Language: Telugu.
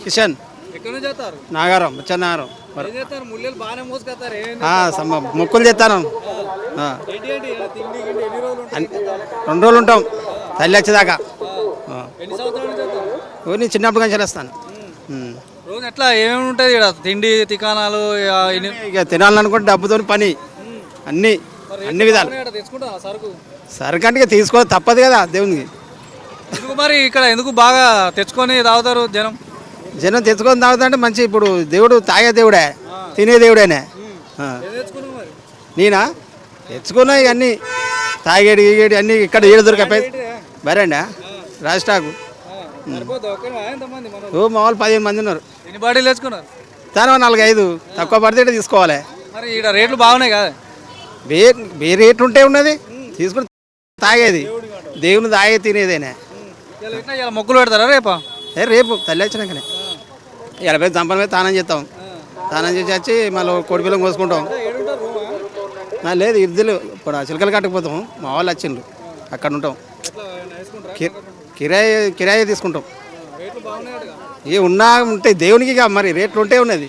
కిషన్ ఎక్కడి నుంచి చేస్తారు నాగారం నాగారం ఏం చేస్తారు ముల్లెలు బాగానే మోసుకొస్తారు మొక్కులు చేస్తాను ఏంటి ఏంటి తిండి గిండి ఎన్ని రోజులు ఉంటాయి 2 రోజులు ఉంటాం తల్లి వచ్చేదాకా ఎన్ని సంవత్సరాల నుంచి చేస్తారు నేను చిన్నప్పుడు కానీ చేస్తాను రోజు ఎట్లా ఏమేమి ఉంటుంది ఇక్కడ తిండి తికాణాలు ఇక తినాలనుకుంటే డబ్బుతో పని అన్ని అన్ని విధాలు తెచ్చుకుంటా సరుకు సరుకంటే ఇక తీసుకోవాలి తప్పదు కదా దేవునికి ఎందుకు మరి ఇక్కడ ఎందుకు బాగా తెచ్చుకొని తాగుతారు జనం తెచ్చుకొని తాగుతుంటే మంచి ఇప్పుడు దేవుడు తాగే దేవుడే తినే దేవుడేనే నేనా తెచ్చుకున్నా ఇక అన్నీ తాగేడు గీగేడు అన్నీ ఇక్కడ ఏడు దొరికాయి బరేండా రాజస్టాకు మా వాళ్ళు 15 మంది ఉన్నారు ఎన్ని బాటిల్ తెచ్చుకున్నారు దాని 4-5 తక్కువ పడితే తీసుకోవాలి మరి ఇక్కడ రేట్లు బాగున్నాయి కదా వేరే రేట్లు ఉంటే ఉన్నది తీసుకుని తాగేది దేవుని తాగే తినేదేనే మొక్కులు పెడతారా రేపు తల్లి వచ్చినాకనే 50 దంపల మీద తానం చేస్తాం తానం చేసి వచ్చి మళ్ళీ కోడి పిల్లం కోసుకుంటాం లేదు ఇద్దరు ఇప్పుడు చిలకలు కట్టకపోతాం మా వాళ్ళు వచ్చిండ్రు అక్కడ ఉంటాం కిరాయి తీసుకుంటాం ఏ ఉన్నా ఉంటాయి దేవునికి మరి రేట్లు ఉంటే ఉన్నది